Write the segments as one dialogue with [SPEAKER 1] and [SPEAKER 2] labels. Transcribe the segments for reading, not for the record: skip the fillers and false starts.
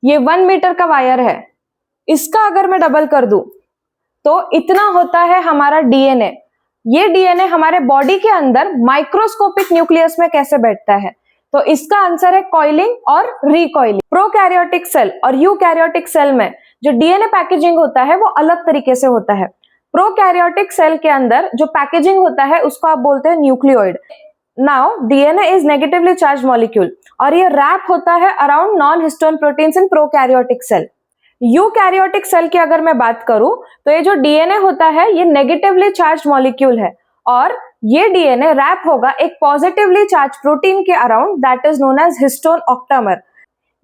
[SPEAKER 1] ये 1 मीटर का वायर है, इसका अगर मैं डबल कर दूं तो इतना होता है हमारा डीएनए। ये डीएनए हमारे बॉडी के अंदर माइक्रोस्कोपिक न्यूक्लियस में कैसे बैठता है? तो इसका आंसर है कॉइलिंग और रिकॉइलिंग। प्रोकैरियोटिक सेल और यूकैरियोटिक सेल में जो डीएनए पैकेजिंग होता है वो अलग तरीके से होता है। प्रोकैरियोटिक सेल के अंदर जो पैकेजिंग होता है उसको आप बोलते हैं nucleoid. Now DNA is negatively charge molecule और ये रैप होता है around non histone proteins in prokaryotic cell. Eukaryotic cell की अगर मैं बात करूं तो ये जो डीएनए होता है ये नेगेटिवली चार्ज मॉलिक्यूल है और ये डीएनए रैप होगा एक पॉजिटिवली चार्ज प्रोटीन के around, that is known as histone octamer.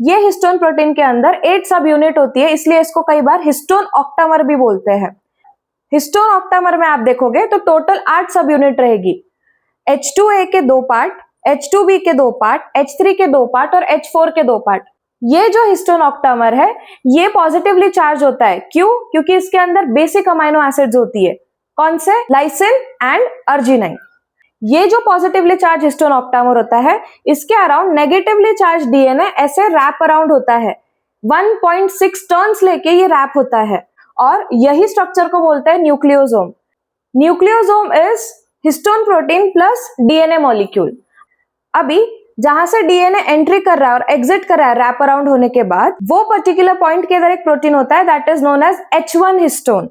[SPEAKER 1] ये हिस्टोन प्रोटीन के अंदर 8 सब यूनिट होती है, इसलिए इसको कई बार हिस्टोन ऑक्टामर भी बोलते हैं। हिस्टोन ऑक्टामर में आप देखोगे तो टोटल 8 सब यूनिट रहेगी। H2A के 2 पार्ट, H2B के 2 पार्ट, H3 के 2 पार्ट और H4 के 2 पार्ट। ये जो हिस्टोन ऑक्टामर है ये पॉजिटिवली चार्ज होता है। क्यों? क्योंकि इसके अंदर बेसिक अमाइनो एसिड्स होती है। कौन से? Lysine and arginine. ये जो पॉजिटिवली चार्ज हिस्टोन ऑक्टामर होता है इसके अराउंड नेगेटिवली चार्ज डीएनए ऐसे रैप अराउंड होता है। 1.6 टर्न्स लेके ये रैप होता है और यही स्ट्रक्चर को बोलते हैं nucleosome. Nucleosome is histone protein plus DNA molecule. अभी जहां से डीएनए एंट्री कर रहा है और एग्जिट कर रहा है रैप अराउंड होने के बाद, वो पर्टिकुलर पॉइंट के अंदर एक प्रोटीन होता है that is known as H1 histone.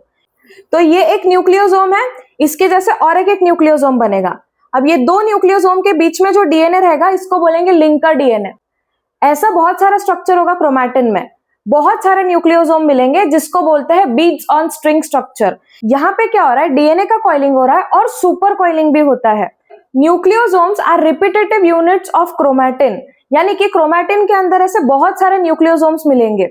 [SPEAKER 1] तो ये एक न्यूक्लियोसोम है, इसके जैसे और एक न्यूक्लियोसोम बनेगा। अब ये 2 न्यूक्लियोसोम के बीच में जो डीएनए रहेगा इसको बोलेंगे लिंकर डीएनए। ऐसा बहुत सारा स्ट्रक्चर होगा क्रोमैटिन में, बहुत सारे न्यूक्लियोसोम मिलेंगे जिसको बोलते हैं बीड्स ऑन स्ट्रिंग स्ट्रक्चर। यहाँ पे क्या हो रहा है? डीएनए का कॉइलिंग हो रहा है और सुपर कॉइलिंग भी होता है। Nucleosomes are repetitive units of chromatin, यानी कि क्रोमैटिन के अंदर ऐसे बहुत सारे न्यूक्लियोसोम्स मिलेंगे।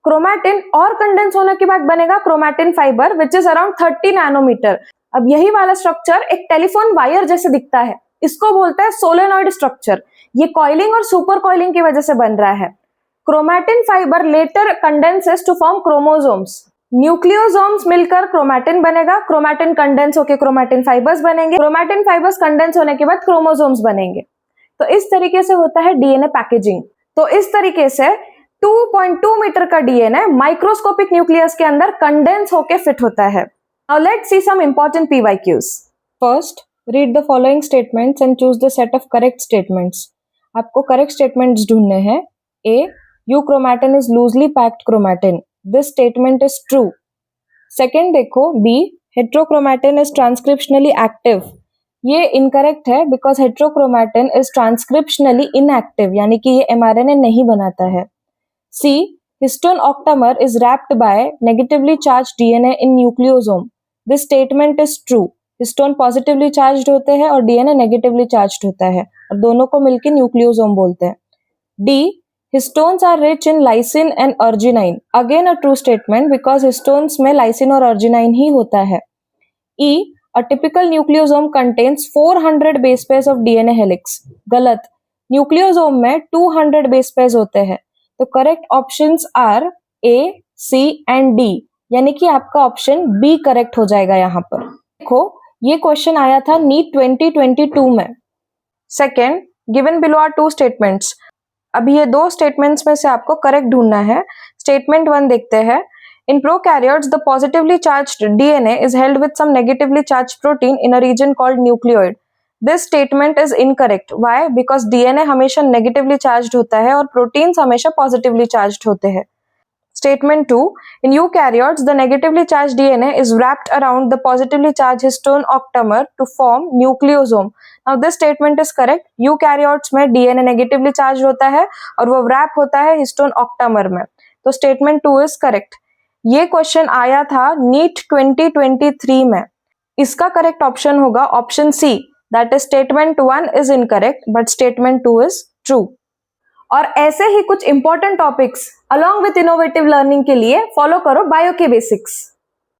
[SPEAKER 1] क्रोमैटिन और कंडेंस होने के बाद बनेगा chromatin fibre which is around 30 nanometre. अब यही वाला स्ट्रक्चर एक टेलीफोन वायर जैसे दिखता है, इसको बोलते हैं सोलेनॉइड स्ट्रक्चर। ये कॉइलिंग और सुपर कॉइलिंग की वजह से बन रहा है। Chromatin fibre later condenses to form chromosomes. Nucleosomes मिलकर क्रोमैटिन बनेगा, क्रोमैटिन कंडेंस होकर क्रोमैटिन फाइबर्स बनेंगे, क्रोमैटिन फाइबर्स कंडेंस होने के बाद क्रोमोसोम्स बनेंगे। तो इस तरीके से होता है डीएनए पैकेजिंग। तो इस तरीके से 2.2 मीटर का डीएनए माइक्रोस्कोपिक न्यूक्लियस के अंदर कंडेंस होकर फिट होता है। Now let's see some important PYQs। First, read the following statements and choose the set of correct statements. आपको करेक्ट स्टेटमेंट्स ढूंढने हैं। A, euchromatin is loosely packed chromatin, this statement is true. Second देखो, B, heterochromatin is transcriptionally active, ये incorrect है because heterochromatin is transcriptionally inactive, यानी कि ये mRNA नहीं बनाता है। C, histone octamer is wrapped by negatively charge DNA in nucleosome, this statement is true. Histone positively charged होते हैं और डीएनए नेगेटिवली चार्ज्ड होता है और दोनों को मिलकर न्यूक्लियोसोम बोलते हैं। D, histones are rich in lysine and arginine, again a true statement because histones में लाइसिन और अर्जिनाइन ही होता है। E, a typical nucleosome contains 400 base pairs of DNA helix, गलत। न्यूक्लियोसोम में 200 बेस पेयर्स होते हैं। तो correct options are A, C and D, यानी कि आपका ऑप्शन बी करेक्ट हो जाएगा। यहाँ पर देखो, ये क्वेश्चन आया था नीट 2022 में। Second, given below are 2 statements. अभी ये 2 स्टेटमेंट्स में से आपको करेक्ट ढूंढना है। स्टेटमेंट 1 देखते हैं। In prokaryotes the positively charged DNA is held with some negatively charged protein in a region called nucleoid, this statement is incorrect. Why? Because DNA हमेशा नेगेटिवली चार्ज्ड होता है और प्रोटीन्स हमेशा पॉजिटिवली चार्ज्ड होते हैं। Statement 2, in eukaryotes, the negatively charged DNA is wrapped around the positively charged histone octamer to form nucleosome. Now this statement is correct. Eukaryotes में DNA negatively charged होता है और वो wrap होता है histone octamer में। तो statement 2 is correct. ये क्वेश्चन आया था नीट 2023 में। इसका करेक्ट ऑप्शन होगा option C, that is statement 1 is incorrect but statement 2 is true. और ऐसे ही कुछ important topics along with innovative learning के लिए फॉलो करो बायो के बेसिक्स।